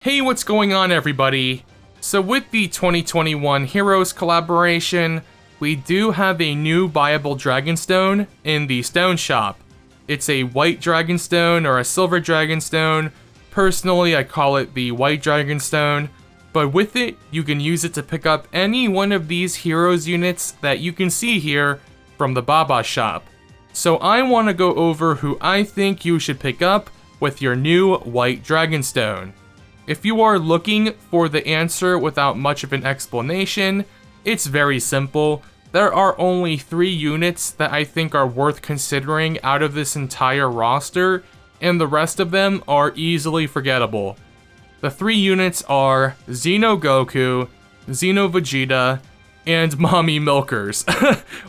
Hey, what's going on, everybody? So with the 2021 Heroes collaboration, we do have a new buyable Dragonstone in the stone shop. It's a white Dragonstone or a silver Dragonstone. Personally, I call it the white Dragonstone, but with it, you can use it to pick up any one of these Heroes units that you can see here from the Baba shop. So I want to go over who I think you should pick up with your new white Dragonstone. If you are looking for the answer without much of an explanation, it's very simple. There are only 3 units that I think are worth considering out of this entire roster, and the rest of them are easily forgettable. The 3 units are Xeno Goku, Xeno Vegeta, and Mommy Milkers.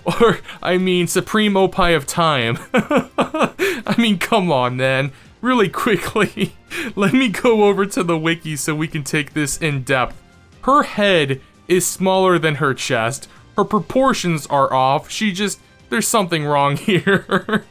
Or, I mean, Supreme Opie of Time. I mean, come on, man. Really quickly, let me go over to the wiki so we can take this in depth. Her head is smaller than her chest. Her proportions are off. There's something wrong here.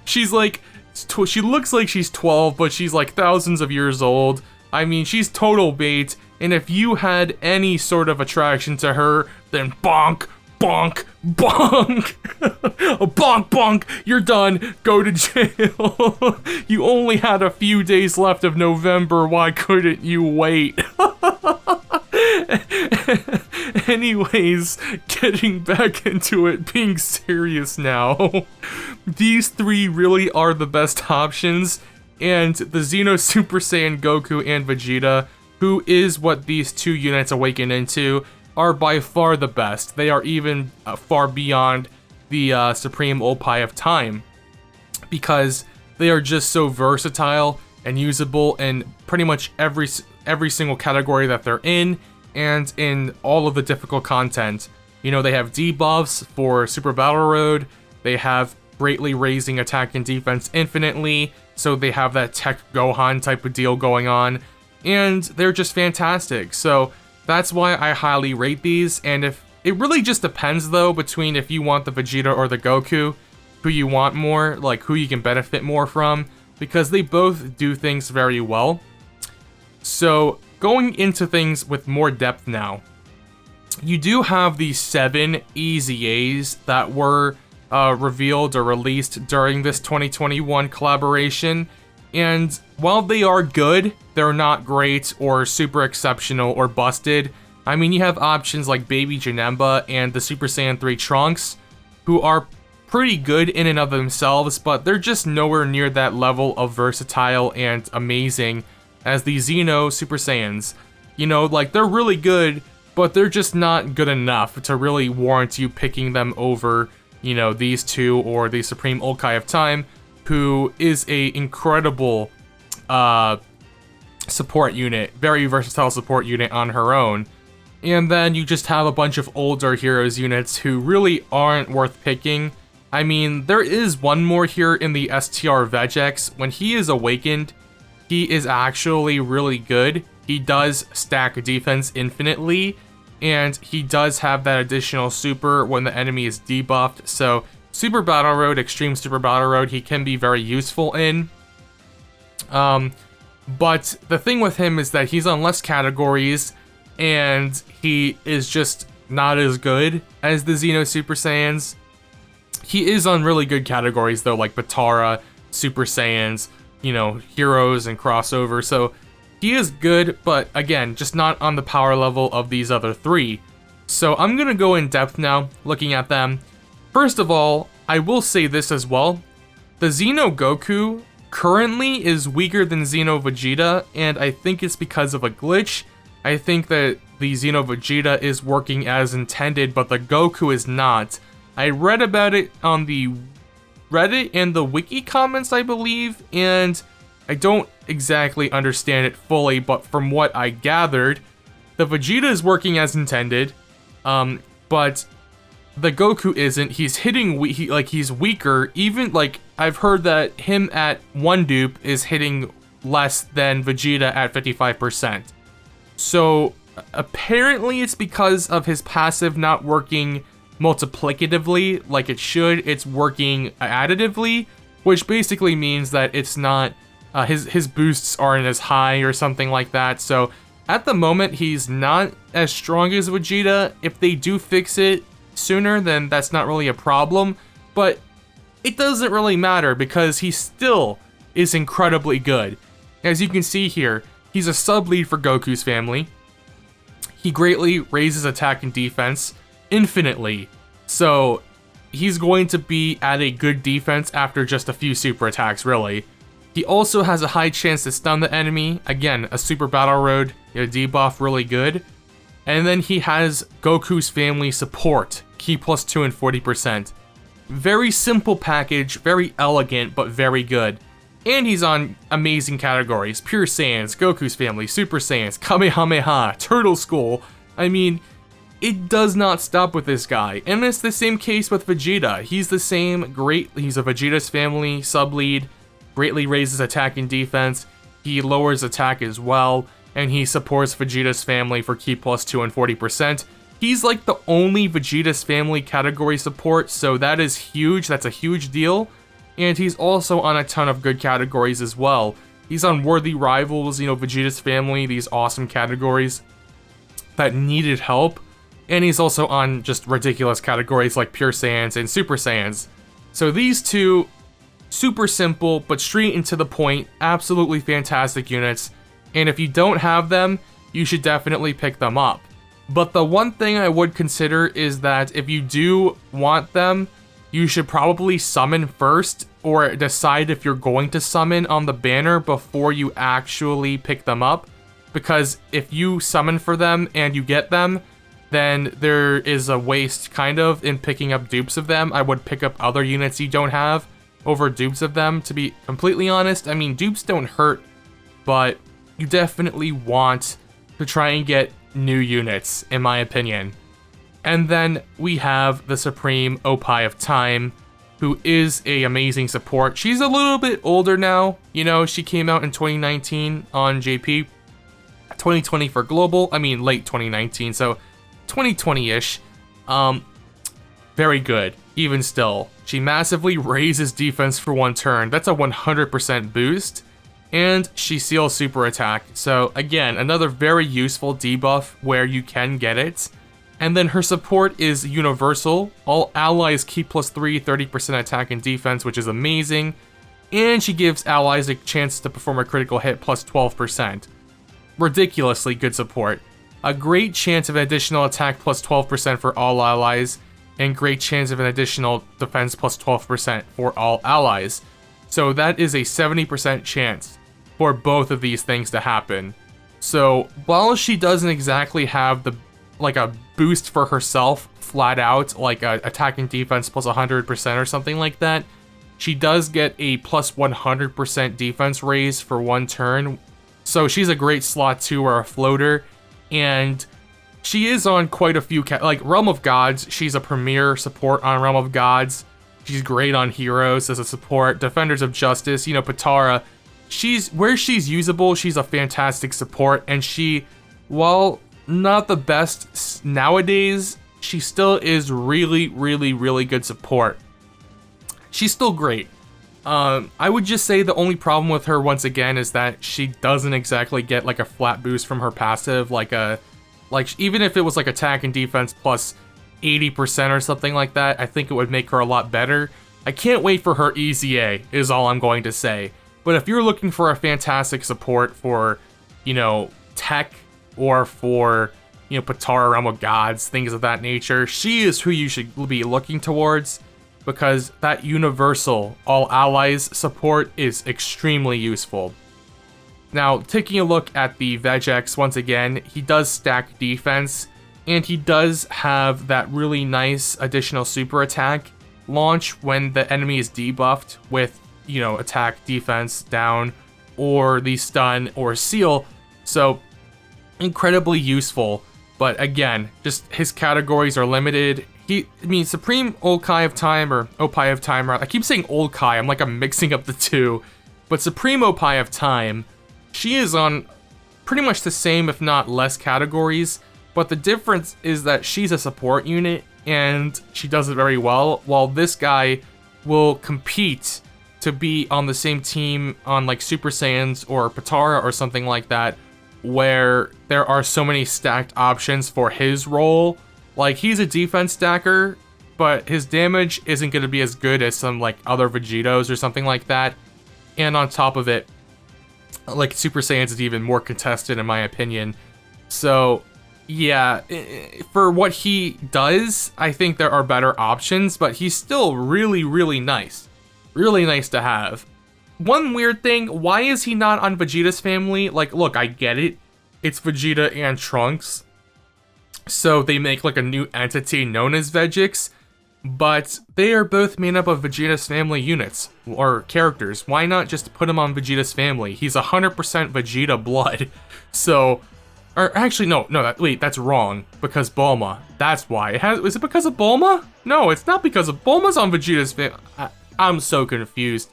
She looks like she's 12, but she's like thousands of years old. I mean, she's total bait, and if you had any sort of attraction to her, then bonk, bonk, bonk. Bonk, bonk, you're done. Go to jail. You only had a few days left of November. Why couldn't you wait? Anyways, getting back into it, being serious now. These 3 really are the best options, and the Xeno Super Saiyan Goku and Vegeta, who is what these 2 units awaken into, are by far the best. They are even far beyond the Supreme Opie of Time, because they are just so versatile and usable in pretty much every single category that they're in, and in all of the difficult content. You know, they have debuffs for Super Battle Road, they have greatly raising attack and defense infinitely, so they have that Tech Gohan type of deal going on, and they're just fantastic. So that's why I highly rate these, and if it really just depends though between if you want the Vegeta or the Goku, who you want more, like who you can benefit more from, because they both do things very well. So going into things with more depth now, you do have these 7 EZAs that were revealed or released during this 2021 collaboration, and while they are good, they're not great or super exceptional or busted. I mean, you have options like Baby Janemba and the Super Saiyan 3 Trunks, who are pretty good in and of themselves, but they're just nowhere near that level of versatile and amazing as the Xeno Super Saiyans. You know, like, they're really good, but they're just not good enough to really warrant you picking them over, you know, these 2 or the Supreme Opie of Time, who is a incredible support unit, very versatile support unit on her own. And then you just have a bunch of older Heroes units who really aren't worth picking. I mean, there is one more here in the STR Vegex. When he is awakened, he is actually really good. He does stack defense infinitely, and he does have that additional super when the enemy is debuffed. So Super Battle Road, Extreme Super Battle Road, he can be very useful in. But the thing with him is that he's on less categories, and he is just not as good as the Xeno Super Saiyans. He is on really good categories though, like Batara, Super Saiyans, you know, Heroes and crossover, so he is good, but again, just not on the power level of these other 3. So I'm gonna go in depth now, looking at them. First of all, I will say this as well. The Xeno Goku currently is weaker than Xeno Vegeta, and I think it's because of a glitch. I think that the Xeno Vegeta is working as intended, but the Goku is not. I read about it on the Reddit and the wiki comments, I believe, and I don't exactly understand it fully, but from what I gathered, the Vegeta is working as intended, but the Goku isn't. He's hitting, he's weaker. Even, like, I've heard that him at 1 dupe is hitting less than Vegeta at 55%. So apparently it's because of his passive not working multiplicatively like it should. It's working additively, which basically means that it's not His boosts aren't as high or something like that. So at the moment, he's not as strong as Vegeta. If they do fix it sooner, then that's not really a problem. But it doesn't really matter because he still is incredibly good. As you can see here, he's a sub-lead for Goku's family. He greatly raises attack and defense infinitely. So he's going to be at a good defense after just a few super attacks, really. He also has a high chance to stun the enemy. Again, a super battle road, debuff, really good. And then he has Goku's family support, Ki plus 2 and 40%. Very simple package, very elegant, but very good. And he's on amazing categories: Pure Saiyans, Goku's family, Super Saiyans, Kamehameha, Turtle School. I mean, it does not stop with this guy. And it's the same case with Vegeta. He's the same, he's a Vegeta's family sub-lead, greatly raises attack and defense. He lowers attack as well, and he supports Vegeta's family for Ki plus 2 and 40%. He's like the only Vegeta's family category support, so that is huge. That's a huge deal. And he's also on a ton of good categories as well. He's on Worthy Rivals, Vegeta's family, these awesome categories that needed help. And he's also on just ridiculous categories like Pure Saiyans and Super Saiyans. So these two, super simple, but straight and to the point, absolutely fantastic units. And if you don't have them, you should definitely pick them up. But the one thing I would consider is that if you do want them, you should probably summon first, or decide if you're going to summon on the banner before you actually pick them up. Because if you summon for them and you get them, then there is a waste kind of in picking up dupes of them. I would pick up other units you don't have over dupes of them, to be completely honest. I mean, dupes don't hurt, but you definitely want to try and get new units, in my opinion. And then we have the Supreme Opie of Time, who is an amazing support. She's a little bit older now. She came out in 2019 on JP, 2020 for Global. I mean, late 2019, so 2020-ish. Very good, even still. She massively raises defense for one turn. That's a 100% boost. And she seals super attack. So again, another very useful debuff where you can get it. And then her support is universal. All allies Ki plus 3, 30% attack and defense, which is amazing. And she gives allies a chance to perform a critical hit plus 12%. Ridiculously good support. A great chance of an additional attack plus 12% for all allies. And great chance of an additional defense plus 12% for all allies. So that is a 70% chance for both of these things to happen. So while she doesn't exactly have a boost for herself flat out, like a attack and defense plus 100% or something like that, she does get a plus 100% defense raise for one turn. So she's a great slot 2 or a floater, and she is on quite a few like Realm of Gods. She's a premier support on Realm of Gods. She's great on Heroes as a support. Defenders of Justice, Potara. Where she's usable, she's a fantastic support, and she, while not the best nowadays, she still is really, really, really good support. She's still great. I would just say the only problem with her, once again, is that she doesn't exactly get like a flat boost from her passive, even if it was like attack and defense plus 80% or something like that, I think it would make her a lot better. I can't wait for her EZA, is all I'm going to say. But if you're looking for a fantastic support for, tech, or for, Potara, Realm of Gods, things of that nature, she is who you should be looking towards, because that universal all allies support is extremely useful. Now, taking a look at the Vegex, once again, he does stack defense, and he does have that really nice additional super attack launch when the enemy is debuffed with, attack, defense, down, or the stun or seal. So, incredibly useful. But again, just his categories are limited. Supreme Opie of Time, or Opie of Time, I keep saying Old Kai, I'm mixing up the two. But Supreme Opie of Time, she is on pretty much the same, if not less, categories. But the difference is that she's a support unit, and she does it very well, while this guy will compete to be on the same team on like Super Saiyans or Potara or something like that, where there are so many stacked options for his role. Like, he's a defense stacker, but his damage isn't going to be as good as some like other Vegetos or something like that. And on top of it, like, Super Saiyans is even more contested in my opinion. So yeah, for what he does, I think there are better options, but he's still really, really nice. Really nice to have. One weird thing, why is he not on Vegeta's family? Like, look, I get it. It's Vegeta and Trunks. So they make like a new entity known as Vegix. But they are both made up of Vegeta's family units, or characters. Why not just put him on Vegeta's family? He's 100% Vegeta blood. So, or actually, no, wait, that's wrong. Because Bulma, that's why. Is it because of Bulma? No, it's not because of Bulma's on Vegeta's family. I'm so confused.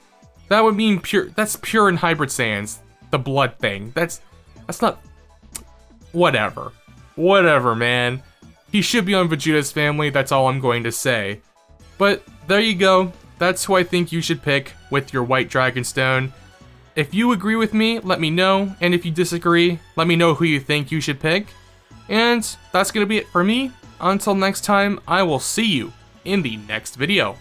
That would mean that's pure and hybrid Saiyans. The blood thing. That's not, whatever. Whatever, man. He should be on Vegeta's family, that's all I'm going to say. But there you go. That's who I think you should pick with your White Dragon Stone. If you agree with me, let me know. And if you disagree, let me know who you think you should pick. And that's going to be it for me. Until next time, I will see you in the next video.